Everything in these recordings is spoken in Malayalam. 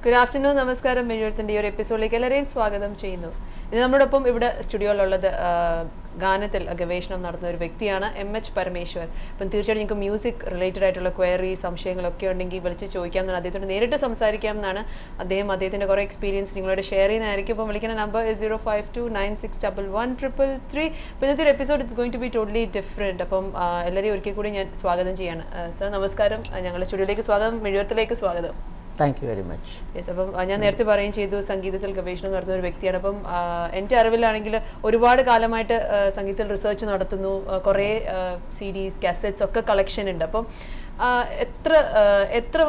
Good afternoon, നമസ്കാരം. മെഴുകുതിരിയുടെ ഈ ഒരു എപ്പിസോഡിലേക്ക് എല്ലാവരെയും സ്വാഗതം ചെയ്യുന്നു. ഇത് നമ്മളോടൊപ്പം ഇവിടെ സ്റ്റുഡിയോയിലുള്ളത് ഗാനത്തിൽ ഗവേഷണം നടത്തുന്ന ഒരു വ്യക്തിയാണ് എം.എച്ച്. പരമേശ്വർ. അപ്പം തീർച്ചയായിട്ടും നിങ്ങൾക്ക് മ്യൂസിക് റിലേറ്റഡ് ആയിട്ടുള്ള ക്വയറി സംശയങ്ങളൊക്കെ ഉണ്ടെങ്കിൽ വിളിച്ച് ചോദിക്കാം എന്നാണ്, അദ്ദേഹത്തോട് നേരിട്ട് സംസാരിക്കാം എന്നാണ്. അദ്ദേഹത്തിൻ്റെ കുറേ എക്സ്പീരിയൻസ് നിങ്ങളോട് ഷെയർ ചെയ്യുന്നതായിരിക്കും. അപ്പം വിളിക്കുന്ന നമ്പർ 052961133. അപ്പോൾ ഇന്നത്തെ ഒരു episode it's going to be totally different. അപ്പം എല്ലാവരെയും ഒരിക്കൽ കൂടി ഞാൻ സ്വാഗതം ചെയ്യാണ്. സർ നമസ്കാരം, ഞങ്ങളുടെ സ്റ്റുഡിയോയിലേക്ക് സ്വാഗതം, മെഴുകുതിരിയിലേക്ക് സ്വാഗതം. Thank you very much. Yes, അപ്പം ഞാൻ നേരത്തെ പറയുകയും ചെയ്തു സംഗീതത്തിൽ ഗവേഷണം നടത്തുന്ന ഒരു വ്യക്തിയാണ്. അപ്പം എൻ്റെ അറിവിലാണെങ്കിൽ ഒരുപാട് കാലമായിട്ട് സംഗീതത്തിൽ റിസർച്ച് നടത്തുന്നു, കുറേ CDs, കാസറ്റ്സ് ഒക്കെ കളക്ഷൻ ഉണ്ട്. അപ്പം എത്ര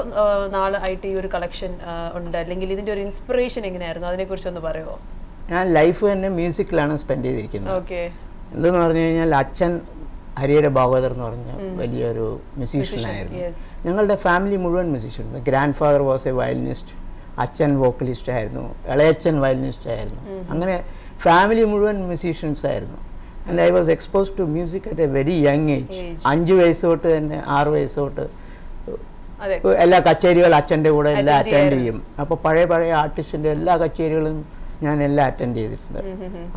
നാളായിട്ട് ഈ ഒരു കളക്ഷൻ ഉണ്ട്, അല്ലെങ്കിൽ ഇതിൻ്റെ ഒരു ഇൻസ്പിറേഷൻ എങ്ങനെയായിരുന്നു, അതിനെക്കുറിച്ചൊന്ന് പറയുമോ? ഞാൻ ലൈഫ് തന്നെ മ്യൂസിക്കിലാണ് സ്പെൻഡ് ചെയ്തിരിക്കുന്നത്. ഓക്കെ. എന്തെന്ന് പറഞ്ഞു കഴിഞ്ഞാൽ അച്ഛൻ ഹരിഹര ഭാഗവതർ എന്ന് പറഞ്ഞ വലിയൊരു മ്യൂസീഷ്യനായിരുന്നു. ഞങ്ങളുടെ ഫാമിലി മുഴുവൻ musician. Grandfather was a violinist, അച്ഛൻ വോക്കലിസ്റ്റ് ആയിരുന്നു, ഇളയച്ഛൻ വയലിനിസ്റ്റ് ആയിരുന്നു. അങ്ങനെ ഫാമിലി മുഴുവൻ മ്യൂസീഷ്യൻസ് ആയിരുന്നു. And I was exposed to music at a very young age. 5 വയസ്സ് തൊട്ട് തന്നെ 6 വയസ്സ് തൊട്ട് എല്ലാ കച്ചേരികൾ അച്ഛൻ്റെ കൂടെ എല്ലാം അറ്റൻഡ് ചെയ്യും. അപ്പോൾ പഴയ ആർട്ടിസ്റ്റിൻ്റെ എല്ലാ കച്ചേരികളും ഞാൻ എല്ലാം അറ്റൻഡ് ചെയ്തിട്ടുണ്ട്.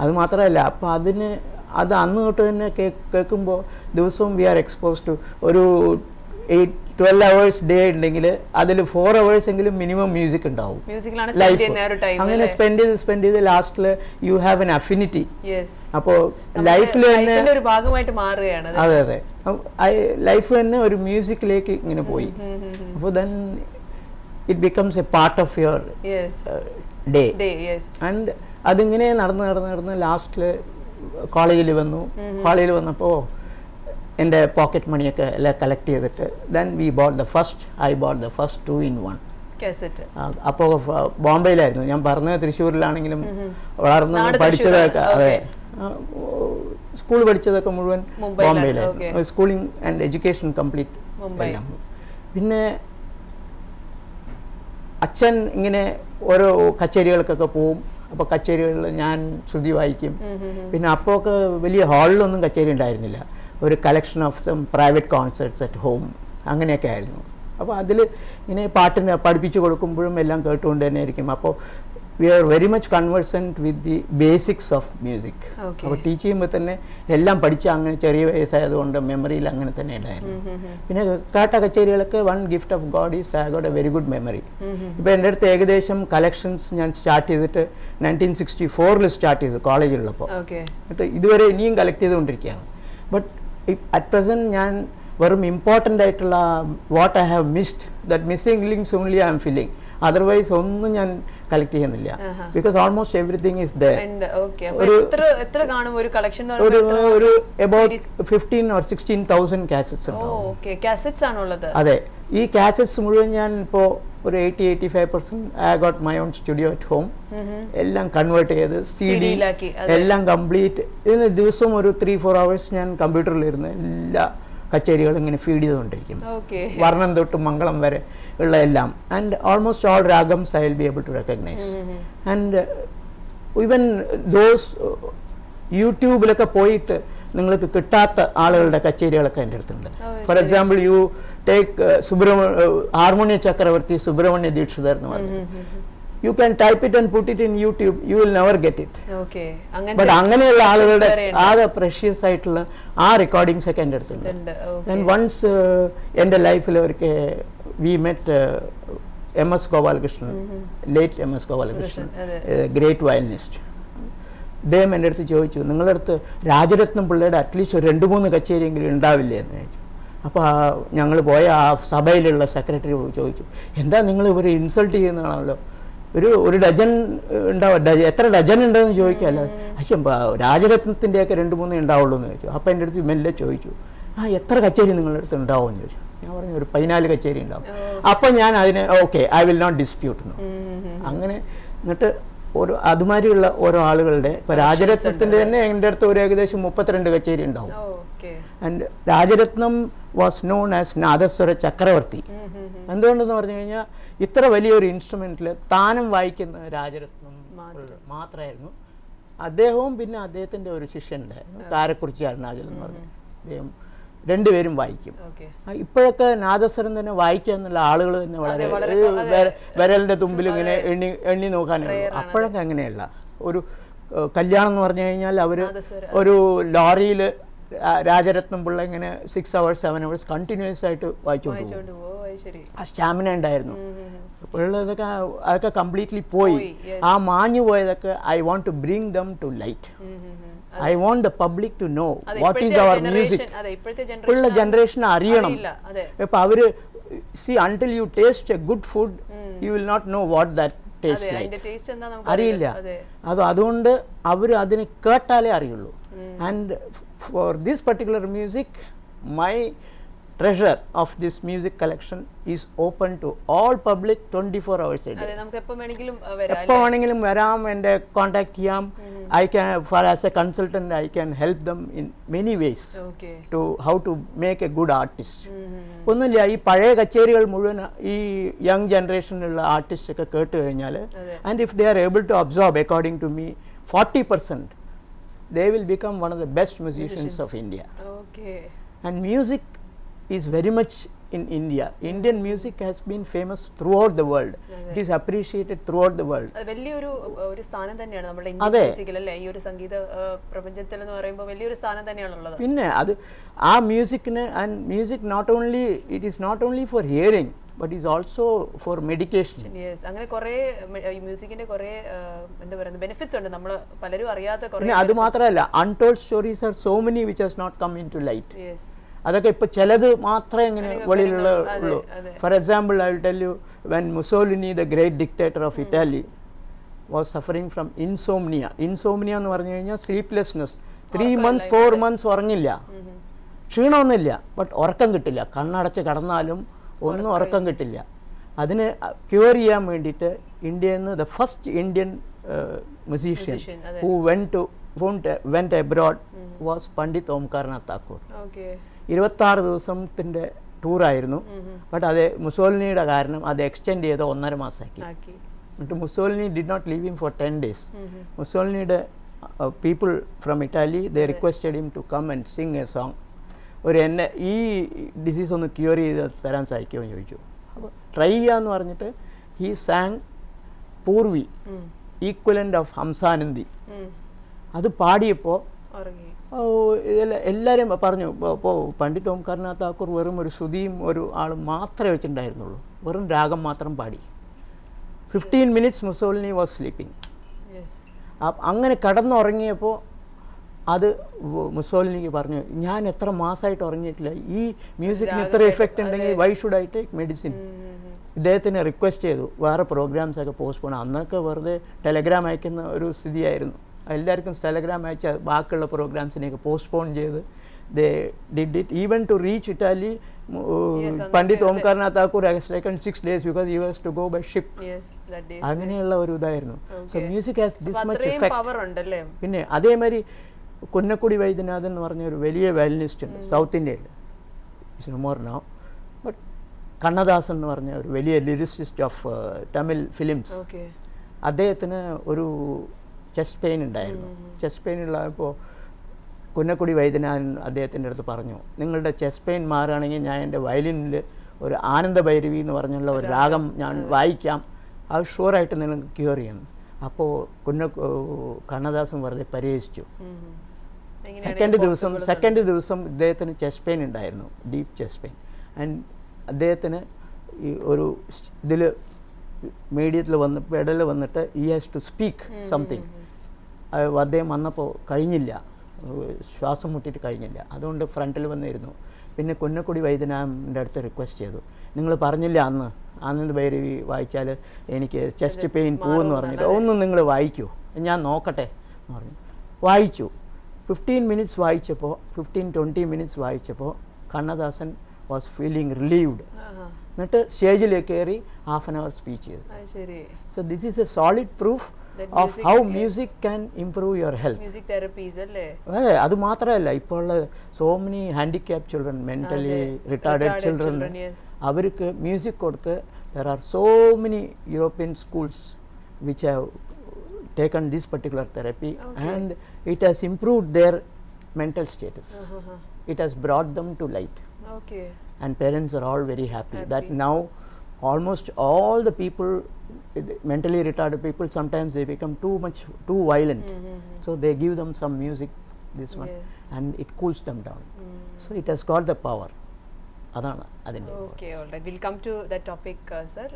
അതുമാത്രമല്ല, അപ്പോൾ അത് അന്ന് തൊട്ട് തന്നെ കേൾക്കുമ്പോൾ ദിവസവും വി ആർ എക്സ്പോസ് ടു ഒരു 12 hours ഡേ ഉണ്ടെങ്കിൽ അതിൽ 4 hours എങ്കിലും മിനിമം മ്യൂസിക് ഉണ്ടാവും. അങ്ങനെ സ്പെൻഡ് ചെയ്ത് ലാസ്റ്റിൽ യു ഹാവ് എൻ അഫിനിറ്റി. അപ്പോൾ ലൈഫിൽ തന്നെ ഒരു ഭാഗമായിട്ട് മാറുകയാണ്. അതെ, ലൈഫ് തന്നെ ഒരു മ്യൂസിക്കിലേക്ക് ഇങ്ങനെ പോയി. അപ്പോൾ then it becomes A part of your day. And അതിങ്ങനെ നടന്ന് ലാസ്റ്റിൽ കോളേജിൽ വന്നപ്പോൾ എൻ്റെ പോക്കറ്റ് മണിയൊക്കെ എല്ലാം കളക്ട് ചെയ്തിട്ട് then I boat the first 2-in-1 cassette. അപ്പോൾ ബോംബെയിലായിരുന്നു ഞാൻ പറഞ്ഞത്. തൃശ്ശൂരിലാണെങ്കിലും വളർന്ന് പഠിച്ചതൊക്കെ, അതെ, സ്കൂൾ പഠിച്ചതൊക്കെ മുഴുവൻ ബോംബെയിലായിരുന്നു. സ്കൂളിംഗ് ആൻഡ് എഡ്യൂക്കേഷൻ കംപ്ലീറ്റ് എല്ലാം. പിന്നെ അച്ഛൻ ഇങ്ങനെ ഓരോ കച്ചേരികൾക്കൊക്കെ പോവും. അപ്പോൾ കച്ചേരികളിൽ ഞാൻ ശ്രുതി വായിക്കും. പിന്നെ അപ്പോൾ ഒക്കെ വലിയ ഹാളിലൊന്നും കച്ചേരി ഉണ്ടായിരുന്നില്ല. ഒരു collection of some private concerts at home അങ്ങനെയൊക്കെ ആയിരുന്നു. അപ്പോൾ അതിൽ ഇങ്ങനെ പാട്ടിന് പഠിപ്പിച്ചു കൊടുക്കുമ്പോഴും എല്ലാം കേട്ടുകൊണ്ട് തന്നെ ആയിരിക്കും. അപ്പോൾ we are very much conversant with the basics of music. അപ്പോൾ ടീച്ച് ചെയ്യുമ്പോൾ തന്നെ എല്ലാം പഠിച്ച് അങ്ങനെ ചെറിയ വയസ്സായതുകൊണ്ട് മെമ്മറിയിൽ അങ്ങനെ തന്നെ ഉണ്ടായിരുന്നു. പിന്നെ കേട്ട കച്ചേരികളൊക്കെ one gift of God is I got a very good memory. ഇപ്പോൾ എൻ്റെ അടുത്ത് ഏകദേശം കളക്ഷൻസ് ഞാൻ സ്റ്റാർട്ട് ചെയ്തിട്ട് 1964 സ്റ്റാർട്ട് ചെയ്തു കോളേജിലുള്ളപ്പോൾ. എന്നിട്ട് ഇതുവരെ ഇനിയും കളക്ട് ചെയ്തുകൊണ്ടിരിക്കുകയാണ്. ബട്ട് അറ്റ് പ്രസൻറ്റ് ഞാൻ വെറും ഇമ്പോർട്ടൻ്റ് ആയിട്ടുള്ള what I have missed, that missing links only I am filling. Otherwise ഒന്നും ഞാൻ കളക്ട് ചെയ്യുന്നില്ല. Because almost everything is there. ഒരു അബൌട്ട് 15 or 16,000 കാസറ്റ്സ് ഉണ്ടാവും. അതെ, ഈ കാസറ്റ്സ് മുഴുവൻ ഞാൻ ഇപ്പോൾ ഒരു 80-85% I got my own studio at home. എല്ലാം കൺവേർട്ട് ചെയ്ത് CD എല്ലാം കംപ്ലീറ്റ്. ഇതിന് ദിവസവും ഒരു 3-4 hours ഞാൻ കമ്പ്യൂട്ടറിലിരുന്ന് എല്ലാ കച്ചേരികളും ഇങ്ങനെ ഫീഡ് ചെയ്തുകൊണ്ടിരിക്കും. വർണ്ണം തൊട്ട് മംഗളം വരെ ഉള്ള എല്ലാം. And almost all ragams I will be able to recognise. And even those യൂട്യൂബിലൊക്കെ പോയിട്ട് നിങ്ങൾക്ക് കിട്ടാത്ത ആളുകളുടെ കച്ചേരികളൊക്കെ എൻ്റെ അടുത്തുണ്ട്. For example you take harmonium Chakravarthi Subrahmanya Dikshitar എന്ന് പറഞ്ഞു. You can type it and put it in YouTube. You will never get it. But അങ്ങനെയുള്ള ആളുകളുടെ ആകെ പ്രഷ്യസ് ആയിട്ടുള്ള ആ റെക്കോർഡിങ്സ് ഒക്കെ എൻ്റെ അടുത്തുണ്ട്. ആൻഡ് വൺസ് എൻ്റെ ലൈഫിൽ ഒരിക്കൽ we met M.S. Gopalakrishnan, late M.S. Gopalakrishnan, great violinist. അദ്ദേഹം എൻ്റെ അടുത്ത് ചോദിച്ചു, നിങ്ങളുടെ അടുത്ത് രാജരത്നം പിള്ളയുടെ അറ്റ്ലീസ്റ്റ് ഒരു 2-3 കച്ചേരിയെങ്കിലും ഉണ്ടാവില്ലേ എന്ന് ചോദിച്ചു. അപ്പോൾ ഞങ്ങൾ പോയ ആ സഭയിലുള്ള സെക്രട്ടറി ചോദിച്ചു, എന്താ നിങ്ങൾ ഇവരെ ഇൻസൾട്ട് ചെയ്യുന്നതാണല്ലോ, ഒരു ഡജൻ ഉണ്ടാവും, എത്ര ഡജൻ ഉണ്ടെന്ന് ചോദിക്കാമല്ലോ. പക്ഷേ രാജരത്നത്തിൻ്റെയൊക്കെ 2-3 ഉണ്ടാവുള്ളൂ എന്ന് ചോദിച്ചു. അപ്പോൾ എൻ്റെ അടുത്ത് മെല്ലെ ചോദിച്ചു, എത്ര കച്ചേരി നിങ്ങളുടെ അടുത്ത് ഉണ്ടാവും എന്ന് ചോദിച്ചു. ഞാൻ പറഞ്ഞു ഒരു 14 കച്ചേരി ഉണ്ടാവും. അപ്പോൾ ഞാൻ അതിന് okay, I will not dispute. അങ്ങനെ എന്നിട്ട് അതുമാതിരിയുള്ള ഓരോ ആളുകളുടെ ഇപ്പോൾ രാജരത്നത്തിൻ്റെ തന്നെ എൻ്റെ അടുത്ത് ഒരു ഏകദേശം 32 കച്ചേരി ഉണ്ടാവും. And Rajaratnam was known as Nadaswara Chakravarthi. എന്തുകൊണ്ടെന്ന് പറഞ്ഞു കഴിഞ്ഞാൽ ഇത്ര വലിയൊരു ഇൻസ്ട്രുമെൻറ്റിൽ താനം വായിക്കുന്ന രാജരത്നം മാത്രമായിരുന്നു. അദ്ദേഹവും പിന്നെ അദ്ദേഹത്തിൻ്റെ ഒരു ശിഷ്യനുണ്ടായിരുന്നു, കാരക്കുറിച്ചി അരുണാചൽ എന്ന് പറഞ്ഞു. അദ്ദേഹം രണ്ടുപേരും വായിക്കും. ഇപ്പോഴൊക്കെ നാദസ്വരം തന്നെ വായിക്കുക എന്നുള്ള ആളുകൾ തന്നെ വളരെ വിരലിൻ്റെ തുമ്പിൽ ഇങ്ങനെ എണ്ണി നോക്കാനുള്ളൂ. അപ്പോഴൊക്കെ അങ്ങനെയല്ല. ഒരു കല്യാണം എന്ന് പറഞ്ഞു കഴിഞ്ഞാൽ അവർ ഒരു ലോറിയിൽ രാജരത്നം പിള്ള ഇങ്ങനെ 6 hours 7 hours കണ്ടിന്യൂസ് ആയിട്ട് വായിച്ചുകൊണ്ട് ആ സ്റ്റാമിന ഉണ്ടായിരുന്നു. ഇപ്പോഴുള്ളതൊക്കെ അതൊക്കെ കംപ്ലീറ്റ്ലി പോയി. ആ മാഞ്ഞു പോയതൊക്കെ I want to bring them to light. I want the public to know what is our music. ഇപ്പോഴുള്ള ജനറേഷൻ അറിയണം. ഇപ്പം അവർ until you taste a good food you will not know what that tastes like. അറിയില്ല. അതുകൊണ്ട് അവർ അതിന് കേട്ടാലേ അറിയുള്ളൂ. And for this particular music, my treasure of this music collection is open to all public 24 hours a day. എപ്പോൾ വേണമെങ്കിലും വരാം, എൻ്റെ കോൺടാക്ട് ചെയ്യാം. I can, for as a consultant, I can help them in many ways to how to make a good artist. ഒന്നുമില്ല, ഈ പഴയ കച്ചേരികൾ മുഴുവൻ ഈ യങ് ജനറേഷനിലുള്ള ആർട്ടിസ്റ്റ് ഒക്കെ കേട്ട് കഴിഞ്ഞാൽ, and if they are able to absorb, according to me, 40%, they will become one of the best musicians of India. And music is very much in India. Indian music has been famous throughout the world. It is appreciated throughout the world. ഒരു സ്ഥാനം തന്നെയാണ് നമ്മുടെ ഇന്ത്യൻ മ്യൂസിക്കിൽ അല്ലേ? ഈ ഒരു സംഗീത പ്രപഞ്ചത്തിൽ എന്ന് പറയുമ്പോൾ വലിയൊരു സ്ഥാനം തന്നെയാണുള്ളത്. പിന്നെ അത് ആ മ്യൂസിക്കിന്, and music not only, it is not only for hearing but is also for medication. Yes, അങ്ങനെ കുറേ മ്യൂസിക്കിന്റെ കുറേ എന്താ പറയുക ബെനിഫിറ്റ്സ് ഉണ്ട്, നമ്മൾ പലരും അറിയാത്ത കുറേ. അത് മാത്രമല്ല, untold stories are so many which has not come into light. Yes, അതൊക്കെ ഇപ്പോൾ ചിലത് മാത്രമേ ഇങ്ങനെ വെളിയിലുള്ള ഉള്ളൂ. For example, I will tell you, when Mussolini the great dictator of Italy was suffering from insomnia. Insomnia എന്ന് പറഞ്ഞു കഴിഞ്ഞാൽ സ്ലീപ്ലെസ്നെസ്. 3 months 4 months ഉറങ്ങില്ല, ക്ഷീണമൊന്നുമില്ല, ബട്ട് ഉറക്കം കിട്ടില്ല. കണ്ണടച്ച് കിടന്നാലും ഒന്നും ഉറക്കം കിട്ടില്ല. അതിന് ക്യൂർ ചെയ്യാൻ വേണ്ടിയിട്ട് ഇന്ത്യയിൽ നിന്ന് the first Indian musician who went abroad was Pandit Omkarnath Thakur. 26 ദിവസത്തിൻ്റെ ടൂറായിരുന്നു. ബട്ട് അത് മുസോലിനിയുടെ കാരണം അത് എക്സ്റ്റെൻഡ് ചെയ്ത് 1.5 മാസമാക്കി. എന്നിട്ട് Mussolini did not leave him for 10 days. മുസോലിനിയുടെ people from Italy they requested him to come and sing a song. എന്നെ ഈ ഡിസീസ് ഒന്ന് ക്യൂർ ചെയ്ത് തരാൻ സാധിക്കുമോ എന്ന് ചോദിച്ചു. അപ്പോൾ ട്രൈ ചെയ്യാന്ന് പറഞ്ഞിട്ട് he San Purvi, equivalent of Hamsanandi. അത് പാടിയപ്പോൾ എല്ലാവരും പറഞ്ഞു, ഇപ്പോൾ പണ്ഡിറ്റ് ഓംകാർനാഥ് താക്കൂർ വെറും ഒരു ശ്രുതിയും ഒരു ആളും മാത്രമേ വെച്ചിട്ടുണ്ടായിരുന്നുള്ളൂ, വെറും രാഗം മാത്രം പാടി. 15 minutes മുസോലിനി വാസ് സ്ലീപ്പിംഗ്. അങ്ങനെ കടന്നുറങ്ങിയപ്പോൾ അത് മുസോലിനിക്ക് പറഞ്ഞു, ഞാൻ എത്ര മാസമായിട്ട് ഉറങ്ങിയിട്ടില്ല, ഈ മ്യൂസിക്കിന് ഇത്ര എഫക്റ്റ് ഉണ്ടെങ്കിൽ why should I take medicine. ഇദ്ദേഹത്തിനെ റിക്വസ്റ്റ് ചെയ്തു വേറെ പ്രോഗ്രാംസൊക്കെ പോസ്റ്റ്പോൺ. അന്നൊക്കെ വെറുതെ ടെലഗ്രാം അയക്കുന്ന ഒരു സ്ഥിതിയായിരുന്നു. എല്ലാവർക്കും ടെലഗ്രാം അയച്ച ബാക്കിയുള്ള പ്രോഗ്രാംസിനെയൊക്കെ പോസ്റ്റ്പോൺ ചെയ്ത് they did it even to reach Italy. Pandit Omkarnath Thakur has taken 6 days because he was to go by ship. അങ്ങനെയുള്ള ഒരു ഇതായിരുന്നു. So music has this much effect. പിന്നെ അതേമാതിരി കുന്നക്കുടി വൈദ്യനാഥൻ എന്ന് പറഞ്ഞ ഒരു വലിയ വയലിനിസ്റ്റ് ഉണ്ട് സൗത്ത് ഇന്ത്യയിൽ, it's no more now. But Kannadasan എന്ന് പറഞ്ഞ ഒരു വലിയ ലിറിസിസ്റ്റ് ഓഫ് തമിഴ് ഫിലിംസ്, അദ്ദേഹത്തിന് ഒരു ചെസ്റ്റ് പെയിൻ ഉണ്ടായിരുന്നു. ചെസ്റ്റ് പെയിൻ ഉള്ളപ്പോൾ കുന്നക്കുടി വൈദ്യനാഥൻ അദ്ദേഹത്തിൻ്റെ അടുത്ത് പറഞ്ഞു, നിങ്ങളുടെ ചെസ്റ്റ് പെയിൻ മാറുകയാണെങ്കിൽ ഞാൻ എൻ്റെ വയലിനിൽ ഒരു ആനന്ദ ഭൈരവി എന്ന് പറഞ്ഞുള്ള ഒരു രാഗം ഞാൻ വായിക്കാം, അത് ഷുവറായിട്ട് നിങ്ങൾക്ക് ക്യൂർ ചെയ്യുന്നു. അപ്പോൾ കണ്ണദാസൻ വെറുതെ പരിഹസിച്ചു. സെക്കൻഡ് ദിവസം ഇദ്ദേഹത്തിന് ചെസ്റ്റ് പെയിൻ ഉണ്ടായിരുന്നു, ഡീപ്പ് ചെസ്റ്റ് പെയിൻ. ആൻഡ് അദ്ദേഹത്തിന് ഈ ഒരു ഇതിൽ മീഡിയത്തിൽ ഇടയിൽ വന്നിട്ട് ഈ ഹാസ് ടു സ്പീക്ക് സംതിങ്. അദ്ദേഹം വന്നപ്പോൾ കഴിഞ്ഞില്ല, ശ്വാസം മുട്ടിയിട്ട് കഴിഞ്ഞില്ല. അതുകൊണ്ട് ഫ്രണ്ടിൽ വന്നിരുന്നു. പിന്നെ കുന്നക്കുടി വൈദ്യനാഥൻ്റെ അടുത്ത് റിക്വസ്റ്റ് ചെയ്തു, നിങ്ങൾ പറഞ്ഞില്ല അന്ന് ആനന്ദ് ഭൈരവി വായിച്ചാൽ എനിക്ക് ചെസ്റ്റ് പെയിൻ പോകുമെന്ന് പറഞ്ഞിട്ട്, ഒന്നും നിങ്ങൾ വായിക്കൂ, ഞാൻ നോക്കട്ടെ എന്ന് പറഞ്ഞു. വായിച്ചു. 15 minutes വായിച്ചപ്പോൾ 15-20 minutes വായിച്ചപ്പോൾ കണ്ണദാസൻ വാസ് ഫീലിംഗ് റിലീവ്ഡ്. എന്നിട്ട് സ്റ്റേജിലേക്ക് കയറി ഹാഫ് ആൻ അവർ സ്പീച്ച് ചെയ്തു. So this is A solid proof of how music can improve your health. Music therapies അല്ലേ? അതെ, അത് മാത്രമല്ല, ഇപ്പോൾ ഉള്ള so many handicapped children, mentally retarded children, അവർക്ക് മ്യൂസിക് കൊടുത്ത് there are so many European schools which have taken this particular therapy and it has improved their mental status. It has brought them to light. Okay. And parents are all very happy that now almost all the people, mentally retarded people, sometimes they become too violent. So they give them some music, this one, and it cools them down. So it has got the power. അതാണ് അതിൻ്റെ. Okay, alright, will come to that topic sir.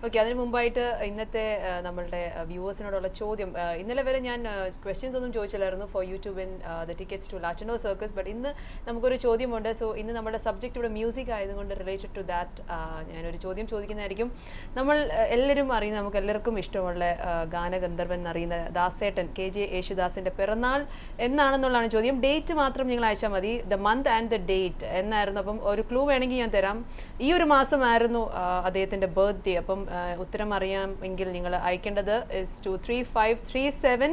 Okay, അതിന് മുമ്പായിട്ട് ഇന്നത്തെ നമ്മളുടെ വ്യൂവേഴ്സിനോടുള്ള ചോദ്യം, ഇന്നലെ വരെ ഞാൻ ക്വസ്റ്റ്യൻസ് ഒന്നും ചോദിച്ചില്ലായിരുന്നു for you to win the tickets to Latino circus. But ഇന്ന് നമുക്കൊരു ചോദ്യമുണ്ട്. സോ ഇന്ന് നമ്മുടെ സബ്ജക്റ്റ് ഇവിടെ മ്യൂസിക് ആയതുകൊണ്ട് റിലേറ്റഡ് ടു ദാറ്റ് ഞാനൊരു ചോദ്യം ചോദിക്കുന്നതായിരിക്കും. നമ്മൾ എല്ലാവരും അറിയുന്ന, നമുക്ക് എല്ലാവർക്കും ഇഷ്ടമുള്ള ഗാനഗന്ധർവൻ എന്നറിയുന്ന ദാസേട്ടൻ KJ യേശുദാസിൻ്റെ പിറന്നാൾ എന്നാണെന്നുള്ളതാണ് ചോദ്യം. ഡേറ്റ് മാത്രം നിങ്ങൾ അയച്ചാൽ മതി, the month and the date എന്നായിരുന്നു. അപ്പം ഒരു ക്ലൂ വേണമെങ്കിൽ ഞാൻ തരാം. ഈ ഒരു മാസമായിരുന്നു അദ്ദേഹത്തിൻ്റെ ബർത്ത്ഡേ. അപ്പം ഉത്തരം അറിയാമെങ്കിൽ നിങ്ങൾ അയക്കേണ്ടത് is to 3537.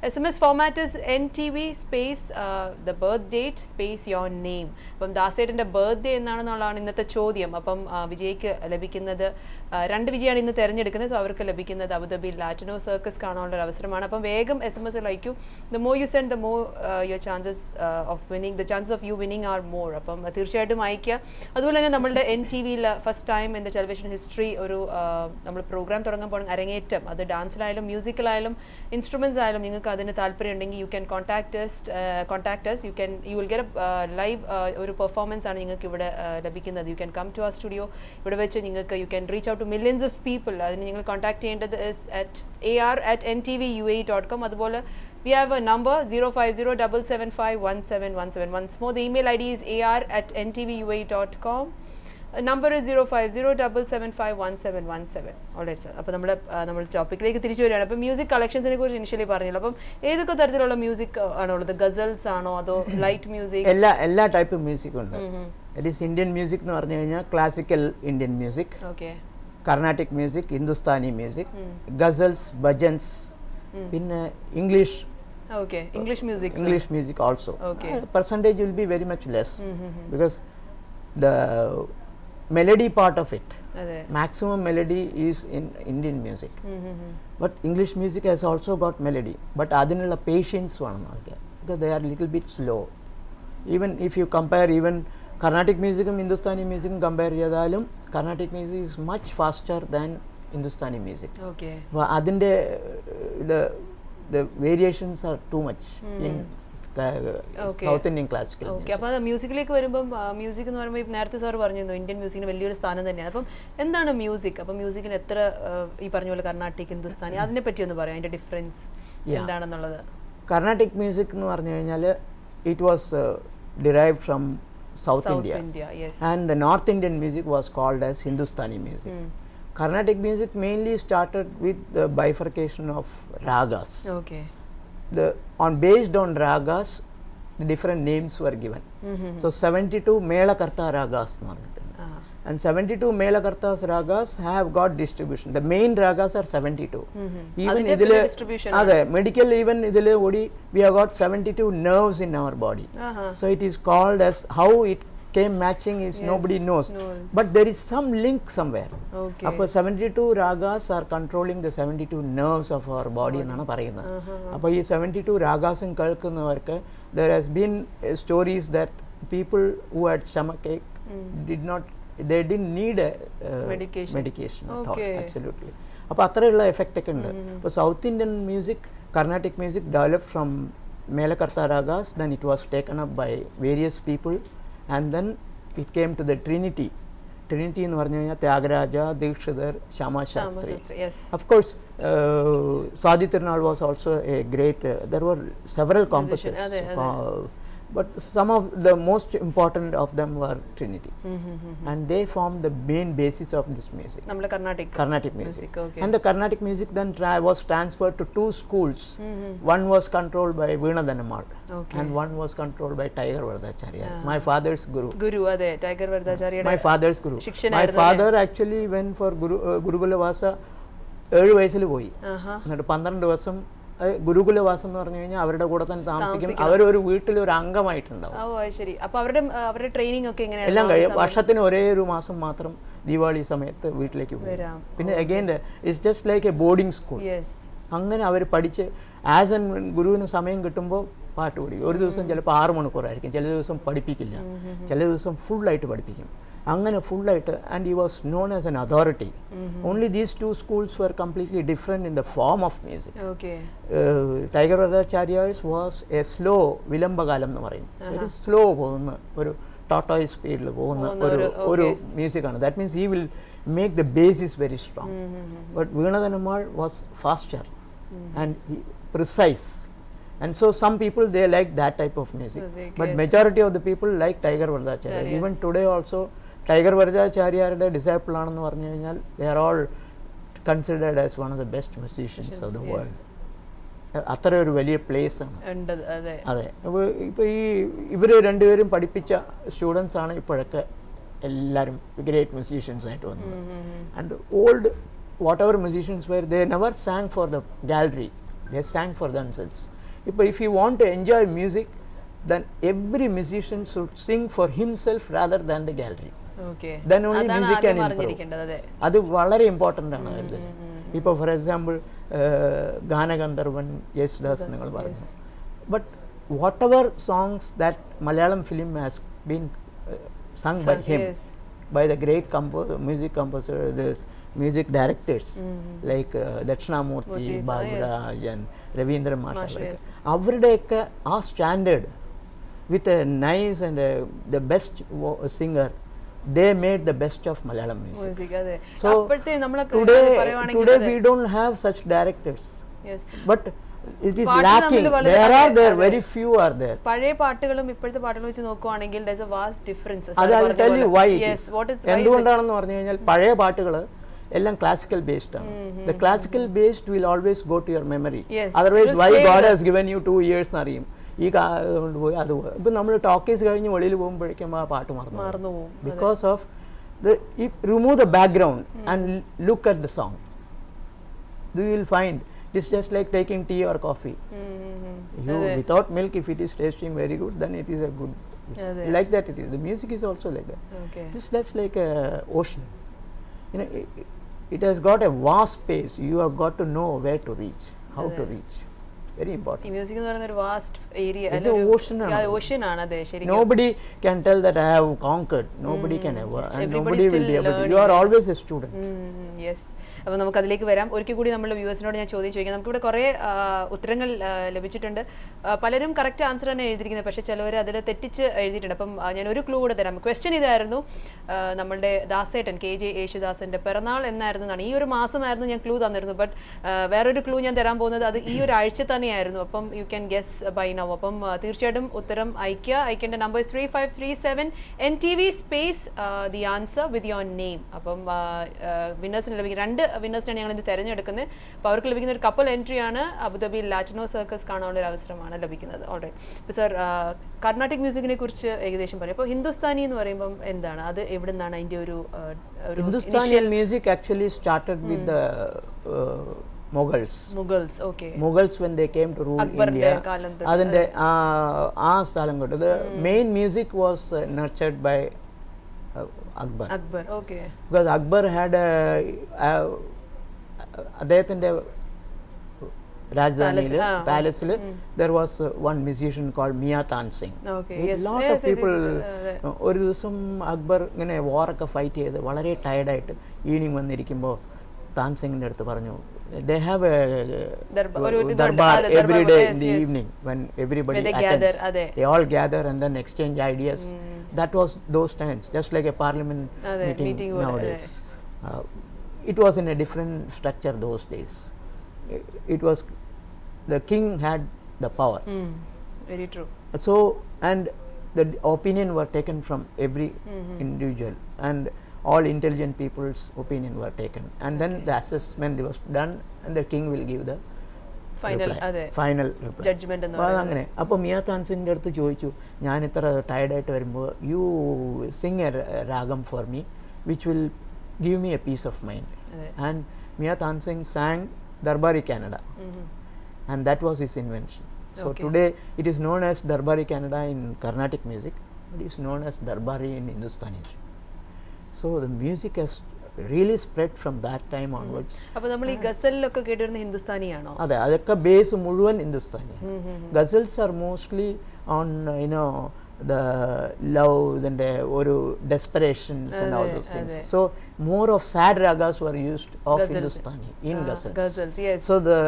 SMS format is NTV space the birth date space your name. അപ്പം ദാസേട്ടൻ്റെ ബർത്ത്ഡേ എന്നാണെന്നുള്ളതാണ് ഇന്നത്തെ ചോദ്യം. അപ്പം വിജയ്ക്ക് ലഭിക്കുന്നത് 2 വിജയാണ് ഇന്ന് തിരഞ്ഞെടുക്കുന്നത്. സോ അവർക്ക് ലഭിക്കുന്നത് അബുദാബി ലാറ്റിനോ സർക്കസ് കാണാനുള്ള ഒരു അവസരമാണ്. അപ്പം വേഗം SMS അയക്കൂ. The more you send the more your chances of winning, the chances of you winning are more. അപ്പം തീർച്ചയായിട്ടും അയക്കുക. അതുപോലെ തന്നെ നമ്മളുടെ NTVയിൽ first time in the television history ഒരു നമ്മൾ പ്രോഗ്രാം തുടങ്ങാൻ പോകുന്ന അരങ്ങേറ്റം, അത് ഡാൻസിലായാലും മ്യൂസിക്കലായാലും ഇൻസ്ട്രുമെൻറ്റ്സ് ആയാലും നിങ്ങൾക്ക് അതിന് താല്പര്യമുണ്ടെങ്കിൽ you can contact us. you will get a live ഒരു പെർഫോമൻസ് ആണ് നിങ്ങൾക്ക് ഇവിടെ ലഭിക്കുന്നത്. You can come to our studio. ഇവിടെ വെച്ച് നിങ്ങൾക്ക് you can reach out to millions of people. അതിന് നിങ്ങൾ കോൺടാക്ട് ചെയ്യേണ്ടത് ar@ntvua.com. അതുപോലെ we have a number 05077517117. once more the email ID is ar@ntvua.com. Number 05077511717. Alright sir. അപ്പോൾ നമ്മൾ ടോപ്പിക്കിലേക്ക് തിരിച്ചു വരികയാണ്. അപ്പോൾ മ്യൂസിക് കളക്ഷൻസിനെ കുറിച്ച് ഇനിഷ്യലി പറഞ്ഞല്ലോ. അപ്പം ഏതൊക്കെ തരത്തിലുള്ള മ്യൂസിക് ആണോ ഉള്ളത്? ഗസൽസ് ആണോ അതോ ലൈറ്റ് മ്യൂസിക്? എല്ലാ ടൈപ്പ് മ്യൂസിക് ഉണ്ട്. ഇറ്റ് ഈസ് ഇന്ത്യൻ മ്യൂസിക് എന്ന് പറഞ്ഞു കഴിഞ്ഞാൽ classical Indian music, Carnatic music, Hindustani music, ghazals, bhajans, പിന്നെ English music also. Percentage will be very much less because the melody part of it, maximum melody is in Indian music. But English music has also got melody, but adinulla patience vanam because they are little bit slow. Even if you compare even Carnatic music and Hindustani music compare cheyadalum, Carnatic music is much faster than Hindustani music. Okay. Adinte the variations are too much in south Indian classical. Okay, അപ്പോൾ മ്യൂസിക്കിലേക്ക് വരുമ്പം മ്യൂസിക് എന്ന് പറയുമ്പോൾ നേരത്തെ സാർ പറഞ്ഞിരുന്നു ഇന്ത്യൻ മ്യൂസിക്കിന് വലിയൊരു സ്ഥാനം തന്നെയാണ്. അപ്പം എന്താണ് മ്യൂസിക്? അപ്പം മ്യൂസിക്കിന് എത്ര ഈ പറഞ്ഞ പോലെ കർണാട്ടിക്, ഹിന്ദുസ്ഥാനി, അതിനെ പറ്റി ഒന്ന് പറയാം, അതിൻ്റെ ഡിഫറൻസ് എന്താണെന്നുള്ളത്. കർണാട്ടിക് മ്യൂസിക് എന്ന് പറഞ്ഞു കഴിഞ്ഞാൽ it was derived from south India and the north Indian music was called as Hindustani music. Carnatic music mainly started with the bifurcation of ragas. Okay. Based on ragas, the different names were given. So 72 Melakarta ragas and 72 Melakartas ragas have got distribution. The main ragas are 72. Even distribution. Medical even idile odi we have got 72 nerves in our body. So it is called as how it came matching is nobody knows. But there is some link somewhere. Okay. Appo 72 ragas are controlling the 72 nerves of our body ennaanu parayunna. Appo ee 72 ragas in kelkunnavarku there has been stories that people who had stomachache they didn't need a medication at all. Absolutely. Appo athrayulla effect okke undu. Appo South Indian music, Carnatic music developed from Melakarta ragas, then it was taken up by various people. And then it came to the Trinity എന്ന് പറഞ്ഞു കഴിഞ്ഞാൽ Thyagaraja, Dikshitar, ശ്യാമാ Shastri. Of course, Sadi Tirunal was also a great, there were several composers. But some of the most important of them were Trinity. And they formed the main basis of this music. Namla Carnatic music. Okay. And the Carnatic music then was transferred to 2 schools. One was controlled by Veena Dhanammal. Okay. And one was controlled by Tiger Vardacharya. My father's guru. Tiger Vardacharya. My father's guru. My father actually went for Gurukula Vasa 7 വയസ്സിൽ പോയി. എന്നിട്ട് 12 ദിവസം ഗുരുകുലവാസം എന്ന് പറഞ്ഞു കഴിഞ്ഞാൽ അവരുടെ കൂടെ തന്നെ താമസിക്കും. അവരൊരു വീട്ടിൽ ഒരു അംഗമായിട്ടുണ്ടാവും. എല്ലാം കഴിയും. വർഷത്തിന് ഒരേ ഒരു മാസം മാത്രം ദീപാവലി സമയത്ത് വീട്ടിലേക്ക് പോകും. പിന്നെ again it's just like A boarding school. അങ്ങനെ അവർ പഠിച്ച് ആസ് എൻ ഗുരുവിന് സമയം കിട്ടുമ്പോൾ പാട്ട് പഠിക്കും. ഒരു ദിവസം ചിലപ്പോൾ 6 മണിക്കൂറായിരിക്കും, ചില ദിവസം പഠിപ്പിക്കില്ല, ചില ദിവസം ഫുള്ളായിട്ട് പഠിപ്പിക്കും. അങ്ങനെ ഫുള്ളായിട്ട്. And he was known as an authority. Only these 2 schools were completely different in the form of music. Tiger Varadachariar's was a slow വിലംബകാലം എന്ന് പറയും. ഒരു സ്ലോ പോകുന്ന ഒരു ടോട്ടോയ് സ്പീഡിൽ പോകുന്ന ഒരു മ്യൂസിക്കാണ്. That means he will make the basis very strong. But Veena Dhanammal was faster and precise. And so some people, they like that type of music. But majority of the people like Tiger Varadacharya. Even today also, Tiger Varadacharya's disciple ആണെന്ന് പറഞ്ഞു കഴിഞ്ഞാൽ they are all considered as one of the best musicians of the world. അത്ര ഒരു വലിയ പ്ലേസ് ആണ്. അതെ. അപ്പോൾ ഇപ്പോൾ ഇവർ രണ്ടുപേരും പഠിപ്പിച്ച സ്റ്റുഡൻസ് ആണ് ഇപ്പോഴൊക്കെ എല്ലാവരും ഗ്രേറ്റ് മ്യൂസീഷ്യൻസ് ആയിട്ട് വന്നത്. And old whatever musicians were, they never sang for the gallery, they sang for themselves. If you want to enjoy music, then every musician should sing for himself rather than the gallery. Then only music can improve. അത് വളരെ ഇമ്പോർട്ടൻ്റ് ആണ്. ഇപ്പോൾ ഫോർ എക്സാമ്പിൾ ഗാനഗന്ധർവൻ യേശുദാസ് നിങ്ങൾ പറഞ്ഞു. But what ever songs that Malayalam film has been sung by him, by the great music composer, the music directors like Dakshinamurthy, Baburaj and Ravindra Mashal. അവരുടെയൊക്കെ ആ standard with a nice and the best singer, they made the best of Malayalam music. So today we don't have such directors. But it is lacking. There very few are there. പഴയ പാട്ടുകളും ഇപ്പോഴത്തെ പാട്ടുകളും വെച്ച് നോക്കുവാണെങ്കിൽ there's a vast difference. I'll tell you why. എന്തുകൊണ്ടാണെന്ന് പറഞ്ഞു കഴിഞ്ഞാൽ പഴയ പാട്ടുകൾ എല്ലാം classical based ആണ്. The classical based will always go to your memory. Otherwise why God has given you 2 years എന്നറിയും. ഈ കൊണ്ട് പോയി അത് പോയി. ഇപ്പം നമ്മൾ ടോക്കീസ് കഴിഞ്ഞ് വെളിയിൽ പോകുമ്പോഴേക്കും ആ പാട്ട് മറന്നു പോകും. Because of remove the background and look at the song, you will find it is just like taking tea or coffee. You without milk, if it is tasting very good, then it is a good. Like that it is. The music is also like that. That's like a ocean. It has got a vast space. You have got to know where to reach, how to reach. Very important. Music is a vast area. It's an ocean. Ocean ആണ് അതെ. ശരിക്കും nobody can tell that I have conquered. Nobody can ever, and nobody will be able to. You are always a student. Yes. അപ്പോൾ നമുക്ക് അതിലേക്ക് വരാം. ഒരിക്കൽ കൂടി നമ്മുടെ വ്യൂവേഴ്സിനോട് ഞാൻ ചോദ്യം ചോദിക്കാം. നമുക്കിവിടെ കുറേ ഉത്തരങ്ങൾ ലഭിച്ചിട്ടുണ്ട്. പലരും കറക്റ്റ് ആൻസർ തന്നെ എഴുതിയിരിക്കുന്നത്, പക്ഷേ ചിലവർ അതിൽ തെറ്റിച്ച് എഴുതിയിട്ടുണ്ട്. അപ്പം ഞാൻ ഒരു ക്ലൂ കൂടെ തരാം. ക്വസ്റ്റ്യൻ ഇതായിരുന്നു, നമ്മളുടെ ദാസേട്ടൻ KJ യേശുദാസിൻ്റെ പിറന്നാൾ എന്നായിരുന്നു. ഈ ഒരു മാസമായിരുന്നു ഞാൻ ക്ലൂ തന്നിരുന്നു. ബട്ട് വേറൊരു ക്ലൂ ഞാൻ തരാൻ പോകുന്നത് അത് ഈ ഒരു ആഴ്ച തന്നെയായിരുന്നു. അപ്പം you can guess by now. അപ്പം തീർച്ചയായിട്ടും ഉത്തരം അയക്കേണ്ട number 3537 NTV space the answer with your name. അപ്പം വിന്നേഴ്സിന് ലഭിക്കും 2 വിന്നേഴ്സിനാണ് ഞങ്ങൾ ഇത് തിരഞ്ഞെടുക്കുന്നത്. അപ്പോൾ അവർക്ക് ലഭിക്കുന്ന ഒരു കപ്പിൾ എൻട്രിയാണ് അബുദാബി ലാറ്റിനോ സർക്കസ് കാണാനുള്ള ഒരു അവസരമാണ് ലഭിക്കുന്നത്. ഓൾറൈറ്റ്. ഇപ്പോൾ സർ, കർണാട്ടിക് മ്യൂസിക്കിനെ കുറിച്ച് ഏകദേശം പറയും. അപ്പോൾ ഹിന്ദുസ്ഥാനി എന്ന് പറയുമ്പം എന്താണ്, അത് എവിടെ നിന്നാണ് അതിൻ്റെ ഒരു Hindustani music actually started with the Mughals. Okay. Mughals when they came to rule India. അതിൻ്റെ ആ സ്ഥലം കൊണ്ട് the main music was nurtured by Akbar. Okay. Because Akbar had അദ്ദേഹത്തിൻ്റെ രാജധാനിയിൽ പാലസിൽ there was one musician called Mia Tansingh. Lot of people. ഒരു ദിവസം അക്ബർ ഇങ്ങനെ വാറൊക്കെ ഫൈറ്റ് ചെയ്ത് വളരെ ടയർഡായിട്ട് ഈവനിങ് വന്നിരിക്കുമ്പോൾ താൻസിംഗിൻ്റെ അടുത്ത് പറഞ്ഞു, they have a darbar every day in the evening when everybody attends. They all gather and then exchange ideas. That was those times, just like a parliament meeting nowadays. It was in a different structure those days. It was the king had the power. Very true. So, and the opinion were taken from every individual, and all intelligent people's opinion were taken, and then the assessment was done and the king will give the final judgment. അങ്ങനെ. അപ്പോൾ മിയ താൻസിൻ്റെ അടുത്ത് ചോദിച്ചു, ഞാൻ ഇത്ര ടയർഡായിട്ട് വരുമ്പോൾ യു സിംഗ് എ രാഗം for me which will give me a peace of mind. And Mia Tansingh sang Darbari Kannada, and that was his invention. So today it is known as Darbari Kannada in Carnatic music, but it is known as Darbari in Hindustani. So the music has really spread from that time onwards. അപ്പോൾ നമ്മൾ ഈ ഗസലിലൊക്കെ കേട്ടിരുന്ന ഹിന്ദുസ്ഥാനിയാണോ? അതെ, അതൊക്കെ ബേസ് മുഴുവൻ Hindustani. Gazelles R mostly on you know the love, then the oru desperations and all those things. So more of sad ragas were used of Hindustani in ghazals. Yes. So the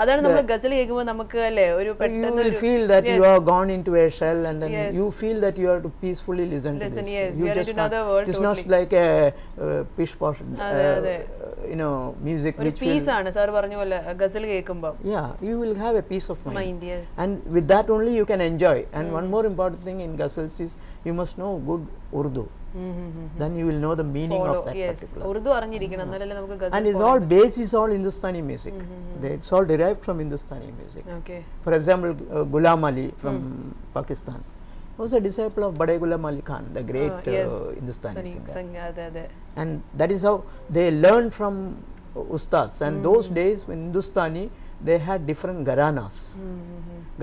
അതാണ് നമ്മൾ ഗസൽ കേൾക്കുമ്പോൾ നമുക്ക് അല്ലേ ഒരു you will feel that you have gone into a shell, and then you feel that you have to peacefully listen to this. You are into another world. It's not like a pish posh music which peace ആണ് സാർ പറഞ്ഞ പോലെ ഗസൽ കേൾക്കുമ്പോൾ. Yeah, you will have a peace of mind. Yes. And with that only you can enjoy. And one more important thing in ghazals is you must know good Urdu. Then you will know the meaning of that particular. Urdu അറിഞ്ഞിരിക്കണം എന്നാലല്ലേ നമുക്ക് ഗസൽ. And it's all base is all Hindustani music. It's all derived from Hindustani music. Okay. For example, Ghulam Ali from Pakistan was a disciple of Bade Ghulam Ali Khan, the great Hindustani singer. And that is how they learned from ustads. And those days when Hindustani, they had different gharanas.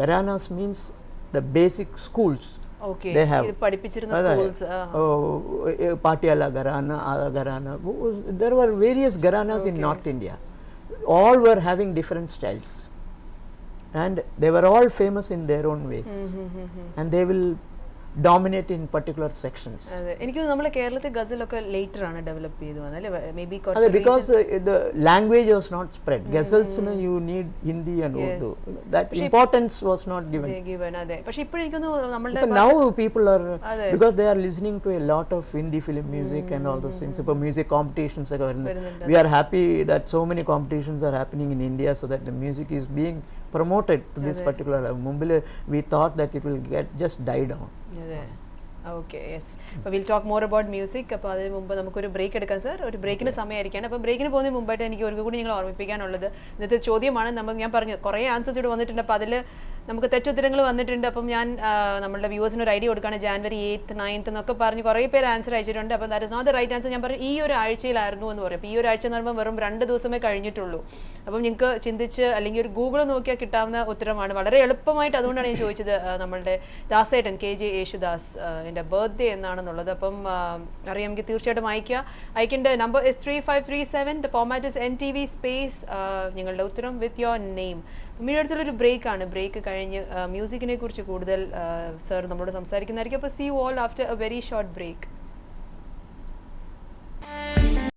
Gharanas means the basic schools. Okay. They have പഠിപ്പിച്ചിരുന്ന schools. Patiala Gharana, Ada Gharana. There were various gharanas in North India. All were having different styles, and they were all famous in their own ways. And they will dominate in particular sections. എനിക്ക് നമ്മുടെ കേരളത്തിൽ ഗസലൊക്കെ ലേറ്റർ ആണ് ഡെവലപ്പ് ചെയ്തു വന്നല്ലേ, may be because the language was not spread. Ghazals you need Hindi and Urdu. That importance was not given. അതെ, പക്ഷെ ഇപ്പോൾ എനിക്കൊന്ന് നമ്മളുടെ but now people are because they are listening to a lot of Hindi film music and all those things. ഇപ്പോൾ music competitions ഒക്കെ വരുന്നുണ്ട്. We are happy that so many competitions are happening in India so that the music is being promoted to this particular level. Mumbai we thought that it will just die down. Okay, yes. അപ്പോൾ will talk more about music. അപ്പോൾ അതിന് മുമ്പ് നമുക്കൊരു ബ്രേക്ക് എടുക്കാം സാർ. ഒരു ബ്രേക്കിന് സമയമായിരിക്കുകയാണ്. അപ്പോൾ ബ്രേക്കിന് പോകുന്നതിന് മുമ്പായിട്ട് എനിക്ക് ഒരു കൂടി നിങ്ങൾ ഓർമ്മിപ്പിക്കാനുള്ളത് ഇന്നത്തെ ചോദ്യമാണ്. ഞാൻ പറഞ്ഞു കുറേ ആൻസേഴ്സ് ഇവിടെ വന്നിട്ടുണ്ട്. അപ്പോൾ അതിൽ നമുക്ക് തെറ്റുത്തരങ്ങൾ വന്നിട്ടുണ്ട്. അപ്പം ഞാൻ നമ്മളുടെ വ്യൂവേഴ്സിന് ഒരു ഐഡിയ കൊടുക്കുകയാണ്. ജാനുവരി 8th 9th എന്നൊക്കെ പറഞ്ഞ് കുറേ പേര് ആൻസർ അയച്ചിട്ടുണ്ട്. അപ്പം that is not the right answer. ഞാൻ പറഞ്ഞു ഈ ഒരു ആഴ്ചയിലായിരുന്നു എന്ന് പറയും. അപ്പോൾ ഈ ഒരു ആഴ്ച എന്ന് പറയുമ്പോൾ വെറും 2 ദിവസമേ കഴിഞ്ഞിട്ടുള്ളൂ. അപ്പം നിങ്ങൾക്ക് ചിന്തിച്ച് അല്ലെങ്കിൽ ഒരു ഗൂഗിൾ നോക്കിയാൽ കിട്ടാവുന്ന ഉത്തരമാണ്. വളരെ എളുപ്പമായിട്ട് അതുകൊണ്ടാണ് ഞാൻ ചോദിച്ചത്. നമ്മളുടെ ദാസേട്ടൻ KJ യേശുദാസ് എൻ്റെ ബർത്ത്ഡേ എന്നാണെന്നുള്ളത്. അപ്പം അറിയാമെങ്കിൽ തീർച്ചയായിട്ടും അയക്കേണ്ട number is 3537. The format is NTV space നിങ്ങളുടെ ഉത്തരം വിത്ത് യുവർ നെയിം. മീഡിയ അടുത്തുള്ളൊരു ബ്രേക്കാണ്. ബ്രേക്ക് കഴിഞ്ഞ് മ്യൂസിക്കിനെ കുറിച്ച് കൂടുതൽ സാർ നമ്മളോട് സംസാരിക്കുന്നതായിരിക്കും. അപ്പോൾ see you all after a very short break.